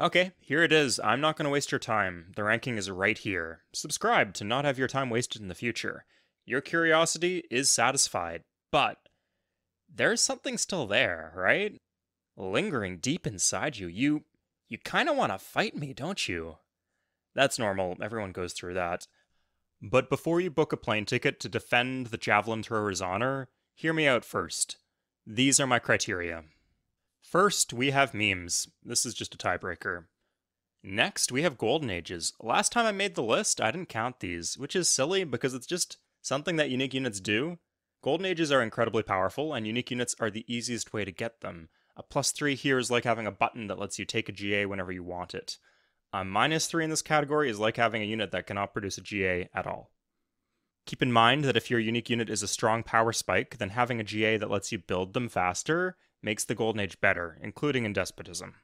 Okay, here it is. I'm not going to waste your time. The ranking is right here. Subscribe to not have your time wasted in the future. Your curiosity is satisfied, but there's something still there, right? Lingering deep inside you. You kind of want to fight me, don't you? That's normal. Everyone goes through that. But before you book a plane ticket to defend the Javelin Thrower's honor, hear me out first. These are my criteria. First, we have memes. This is just a tiebreaker. Next, we have Golden Ages. Last time I made the list, I didn't count these, which is silly because it's just something that unique units do. Golden Ages are incredibly powerful, and unique units are the easiest way to get them. A +3 here is like having a button that lets you take a GA whenever you want it. A -3 in this category is like having a unit that cannot produce a GA at all. Keep in mind that if your unique unit is a strong power spike, then having a GA that lets you build them faster makes the Golden Age better, including in Despotism.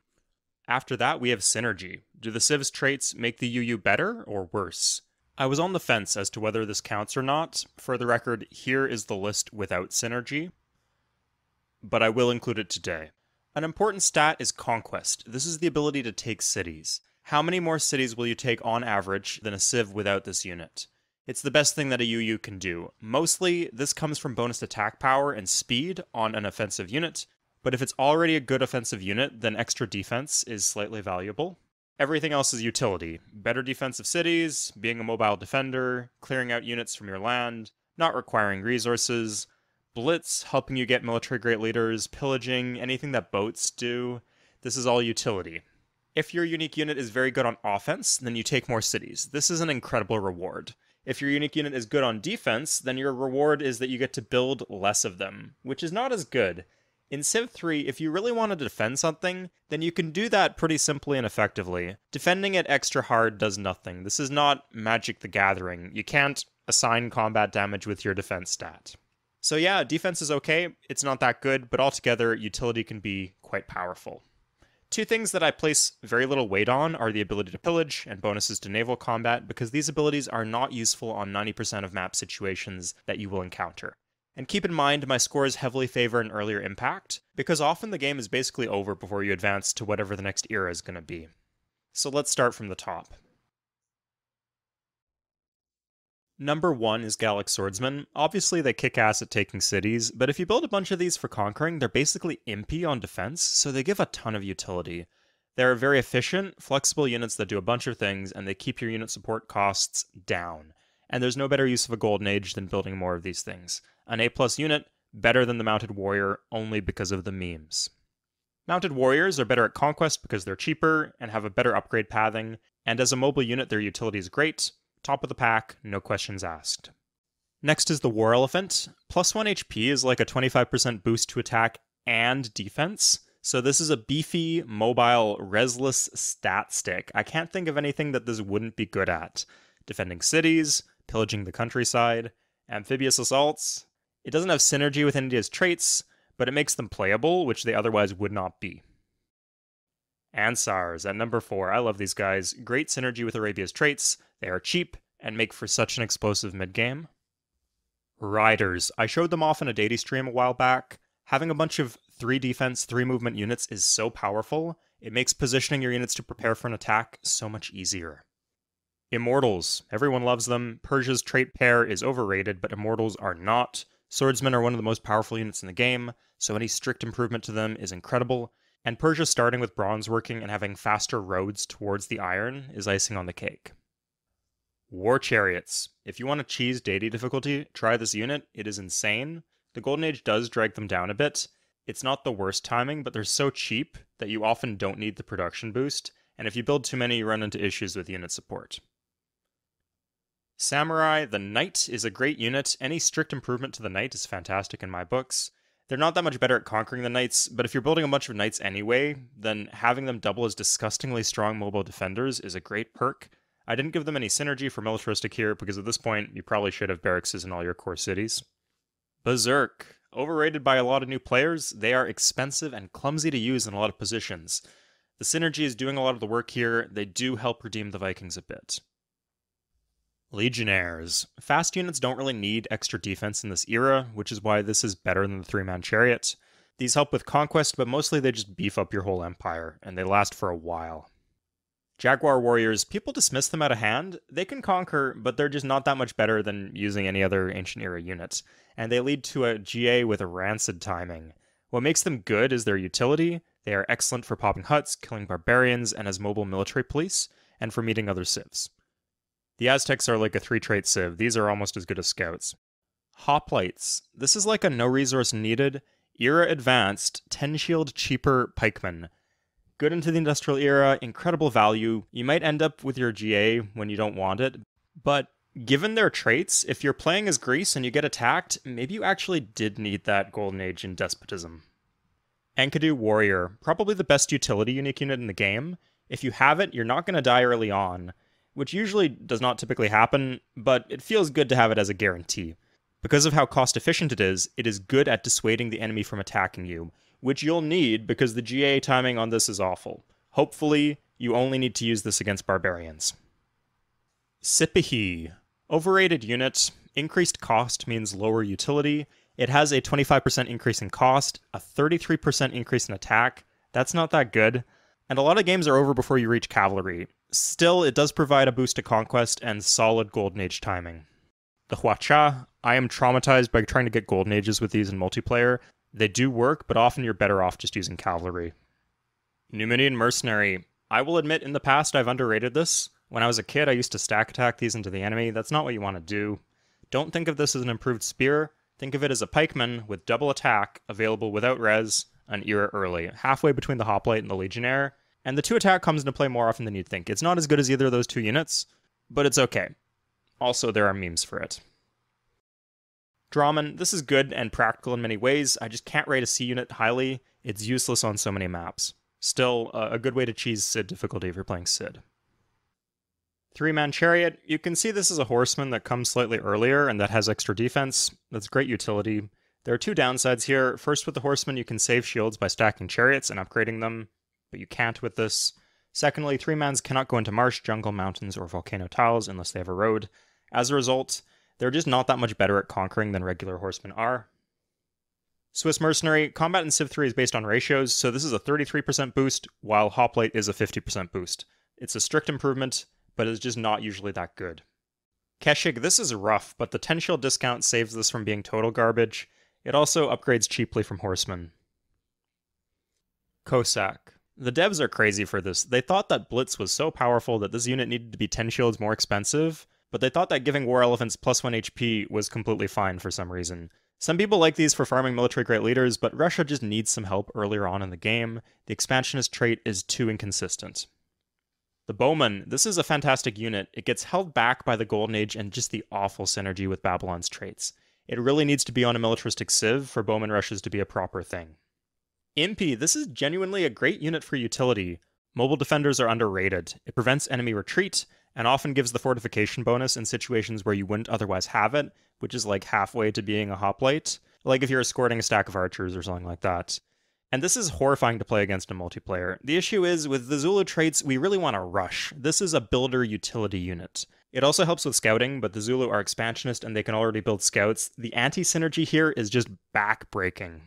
After that, we have Synergy. Do the Civ's traits make the UU better or worse? I was on the fence as to whether this counts or not. For the record, here is the list without Synergy, but I will include it today. An important stat is Conquest. This is the ability to take cities. How many more cities will you take on average than a Civ without this unit? It's the best thing that a UU can do. Mostly, this comes from bonus attack power and speed on an offensive unit, but if it's already a good offensive unit, then extra defense is slightly valuable. Everything else is utility. Better defensive cities, being a mobile defender, clearing out units from your land, not requiring resources, blitz, helping you get military great leaders, pillaging, anything that boats do. This is all utility. If your unique unit is very good on offense, then you take more cities. This is an incredible reward. If your unique unit is good on defense, then your reward is that you get to build less of them, which is not as good. In Civ 3, if you really want to defend something, then you can do that pretty simply and effectively. Defending it extra hard does nothing. This is not Magic the Gathering. You can't assign combat damage with your defense stat. So yeah, defense is okay. It's not that good, but altogether, utility can be quite powerful. Two things that I place very little weight on are the ability to pillage and bonuses to naval combat, because these abilities are not useful on 90% of map situations that you will encounter. And keep in mind, my scores heavily favor an earlier impact, because often the game is basically over before you advance to whatever the next era is going to be. So let's start from the top. Number 1 is Gallic Swordsman. Obviously they kick ass at taking cities, but if you build a bunch of these for conquering, they're basically Impi on defense, so they give a ton of utility. They're very efficient, flexible units that do a bunch of things, and they keep your unit support costs down. And there's no better use of a Golden Age than building more of these things. An A+ unit, better than the Mounted Warrior only because of the memes. Mounted Warriors are better at Conquest because they're cheaper and have a better upgrade pathing, and as a mobile unit their utility is great. Top of the pack, no questions asked. Next is the War Elephant. +1 HP is like a 25% boost to attack and defense, so this is a beefy, mobile, resless stat stick. I can't think of anything that this wouldn't be good at. Defending cities, pillaging the countryside, amphibious assaults. It doesn't have synergy with India's traits, but it makes them playable, which they otherwise would not be. Ansars at number 4. I love these guys. Great synergy with Arabia's traits. They are cheap and make for such an explosive mid-game. Riders. I showed them off in a daily stream a while back. Having a bunch of 3 defense, 3 movement units is so powerful. It makes positioning your units to prepare for an attack so much easier. Immortals. Everyone loves them. Persia's trait pair is overrated, but Immortals are not. Swordsmen are one of the most powerful units in the game, so any strict improvement to them is incredible. And Persia starting with bronze working and having faster roads towards the iron is icing on the cake. War Chariots. If you want to cheese deity difficulty, try this unit. It is insane. The Golden Age does drag them down a bit. It's not the worst timing, but they're so cheap that you often don't need the production boost, and if you build too many, you run into issues with unit support. Samurai, the Knight is a great unit. Any strict improvement to the Knight is fantastic in my books. They're not that much better at conquering the Knights, but if you're building a bunch of Knights anyway, then having them double as disgustingly strong mobile defenders is a great perk. I didn't give them any synergy for militaristic here, because at this point, you probably should have barracks in all your core cities. Berserk. Overrated by a lot of new players, they are expensive and clumsy to use in a lot of positions. The synergy is doing a lot of the work here. They do help redeem the Vikings a bit. Legionnaires. Fast units don't really need extra defense in this era, which is why this is better than the 3-man chariot. These help with conquest, but mostly they just beef up your whole empire, and they last for a while. Jaguar Warriors, people dismiss them out of hand. They can conquer, but they're just not that much better than using any other Ancient Era unit, and they lead to a GA with a rancid timing. What makes them good is their utility. They are excellent for popping huts, killing barbarians, and as mobile military police, and for meeting other civs. The Aztecs are like a 3-trait civ. These are almost as good as scouts. Hoplites. This is like a no resource needed, era advanced, 10 shield cheaper pikeman. Good into the industrial era, incredible value. You might end up with your GA when you don't want it, but given their traits, if you're playing as Greece and you get attacked, maybe you actually did need that golden age in despotism. Enkidu Warrior, probably the best utility unique unit in the game. If you have it, you're not going to die early on, which usually does not typically happen, but it feels good to have it as a guarantee. Because of how cost efficient it is good at dissuading the enemy from attacking you, which you'll need because the GA timing on this is awful. Hopefully, you only need to use this against barbarians. Sipahi. Overrated unit. Increased cost means lower utility. It has a 25% increase in cost, a 33% increase in attack. That's not that good. And a lot of games are over before you reach cavalry. Still, it does provide a boost to conquest and solid golden age timing. The Hwacha. I am traumatized by trying to get golden ages with these in multiplayer. They do work, but often you're better off just using cavalry. Numidian Mercenary. I will admit, in the past I've underrated this. When I was a kid, I used to stack attack these into the enemy. That's not what you want to do. Don't think of this as an improved spear. Think of it as a pikeman with double attack, available without res, an era early, halfway between the Hoplite and the Legionary. And the 2 attack comes into play more often than you'd think. It's not as good as either of those 2 units, but it's okay. Also, there are memes for it. Dromon, this is good and practical in many ways. I just can't rate a C unit highly. It's useless on so many maps. Still, a good way to cheese Cid difficulty if you're playing Cid. 3-Man Chariot, you can see this is a horseman that comes slightly earlier and that has extra defense. That's great utility. There are 2 downsides here. First, with the horseman, you can save shields by stacking chariots and upgrading them, but you can't with this. Secondly, 3-mans cannot go into marsh, jungle, mountains, or volcano tiles unless they have a road. As a result, they're just not that much better at conquering than regular horsemen are. Swiss Mercenary, combat in Civ 3 is based on ratios, so this is a 33% boost, while Hoplite is a 50% boost. It's a strict improvement, but it's just not usually that good. Keshik, this is rough, but the 10 shield discount saves this from being total garbage. It also upgrades cheaply from horsemen. Cossack. The devs are crazy for this. They thought that Blitz was so powerful that this unit needed to be 10 shields more expensive, but they thought that giving War Elephants +1 HP was completely fine for some reason. Some people like these for farming military great leaders, but Russia just needs some help earlier on in the game. The expansionist trait is too inconsistent. The Bowman, this is a fantastic unit. It gets held back by the Golden Age and just the awful synergy with Babylon's traits. It really needs to be on a militaristic civ for Bowman rushes to be a proper thing. Impi, this is genuinely a great unit for utility. Mobile defenders are underrated. It prevents enemy retreat, and often gives the fortification bonus in situations where you wouldn't otherwise have it, which is like halfway to being a hoplite, like if you're escorting a stack of archers or something like that. And this is horrifying to play against in multiplayer. The issue is, with the Zulu traits, we really want to rush. This is a builder utility unit. It also helps with scouting, but the Zulu are expansionist and they can already build scouts. The anti-synergy here is just back-breaking.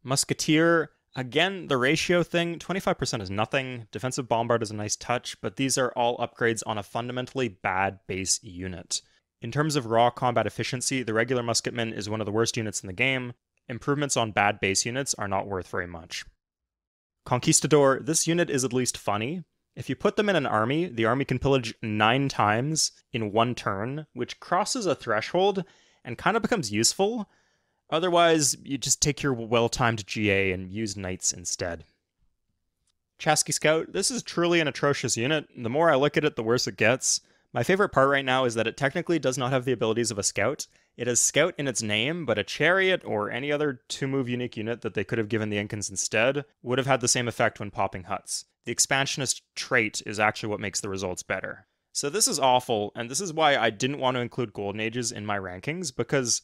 Musketeer, again, the ratio thing, 25% is nothing. Defensive Bombard is a nice touch, but these are all upgrades on a fundamentally bad base unit. In terms of raw combat efficiency, the regular musketman is one of the worst units in the game. Improvements on bad base units are not worth very much. Conquistador, this unit is at least funny. If you put them in an army, the army can pillage 9 times in 1 turn, which crosses a threshold and kind of becomes useful. Otherwise, you just take your well-timed GA and use knights instead. Chasqui Scout, this is truly an atrocious unit. The more I look at it, the worse it gets. My favorite part right now is that it technically does not have the abilities of a scout. It has scout in its name, but a chariot or any other 2-move unique unit that they could have given the Incans instead would have had the same effect when popping huts. The expansionist trait is actually what makes the results better. So this is awful, and this is why I didn't want to include Golden Ages in my rankings, because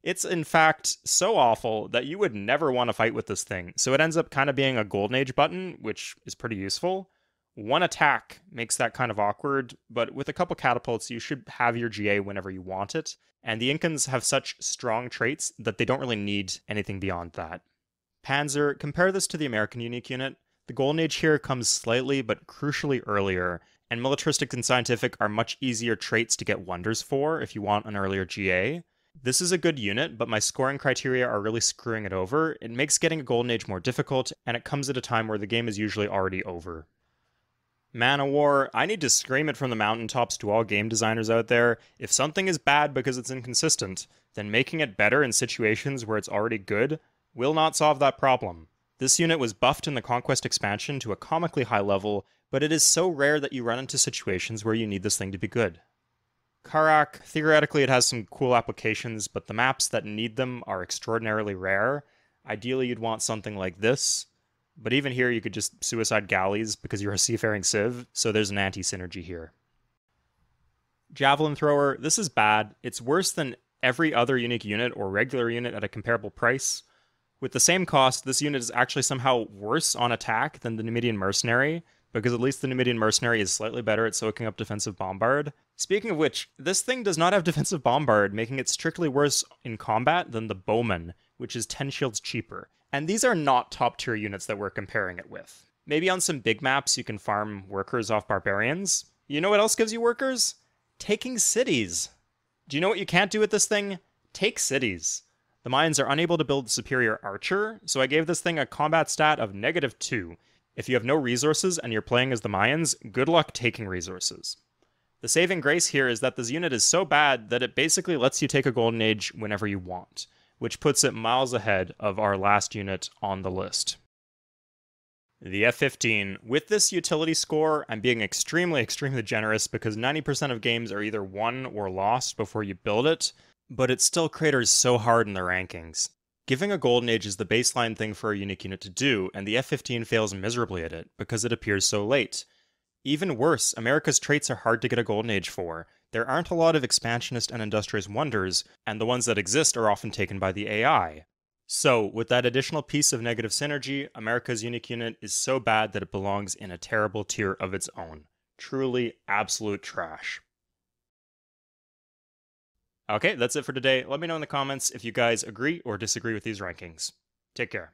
it's in fact so awful that you would never want to fight with this thing. So it ends up kind of being a Golden Age button, which is pretty useful. 1 attack makes that kind of awkward, but with a couple catapults, you should have your GA whenever you want it. And the Incans have such strong traits that they don't really need anything beyond that. Panzer, compare this to the American unique unit. The Golden Age here comes slightly but crucially earlier, and Militaristic and Scientific are much easier traits to get wonders for if you want an earlier GA. This is a good unit, but my scoring criteria are really screwing it over. It makes getting a Golden Age more difficult, and it comes at a time where the game is usually already over. Man of War, I need to scream it from the mountaintops to all game designers out there. If something is bad because it's inconsistent, then making it better in situations where it's already good will not solve that problem. This unit was buffed in the Conquest expansion to a comically high level, but it is so rare that you run into situations where you need this thing to be good. Carrack, theoretically it has some cool applications, but the maps that need them are extraordinarily rare. Ideally you'd want something like this, but even here you could just suicide galleys because you're a seafaring civ, so there's an anti-synergy here. Javelin Thrower, this is bad. It's worse than every other unique unit or regular unit at a comparable price. With the same cost, this unit is actually somehow worse on attack than the Numidian Mercenary, because at least the Numidian Mercenary is slightly better at soaking up defensive bombard. Speaking of which, this thing does not have defensive bombard, making it strictly worse in combat than the Bowman, which is 10 shields cheaper. And these are not top tier units that we're comparing it with. Maybe on some big maps you can farm workers off barbarians. You know what else gives you workers? Taking cities. Do you know what you can't do with this thing? Take cities. The Mayans are unable to build superior archer, so I gave this thing a combat stat of -2. If you have no resources and you're playing as the Mayans, good luck taking resources. The saving grace here is that this unit is so bad that it basically lets you take a Golden Age whenever you want, which puts it miles ahead of our last unit on the list. The F-15. With this utility score, I'm being extremely generous because 90% of games are either won or lost before you build it, but it still craters so hard in the rankings. Giving a Golden Age is the baseline thing for a unique unit to do, and the F-15 fails miserably at it, because it appears so late. Even worse, America's traits are hard to get a Golden Age for. There aren't a lot of expansionist and industrious wonders, and the ones that exist are often taken by the AI. So, with that additional piece of negative synergy, America's unique unit is so bad that it belongs in a terrible tier of its own. Truly absolute trash. Okay, that's it for today. Let me know in the comments if you guys agree or disagree with these rankings. Take care.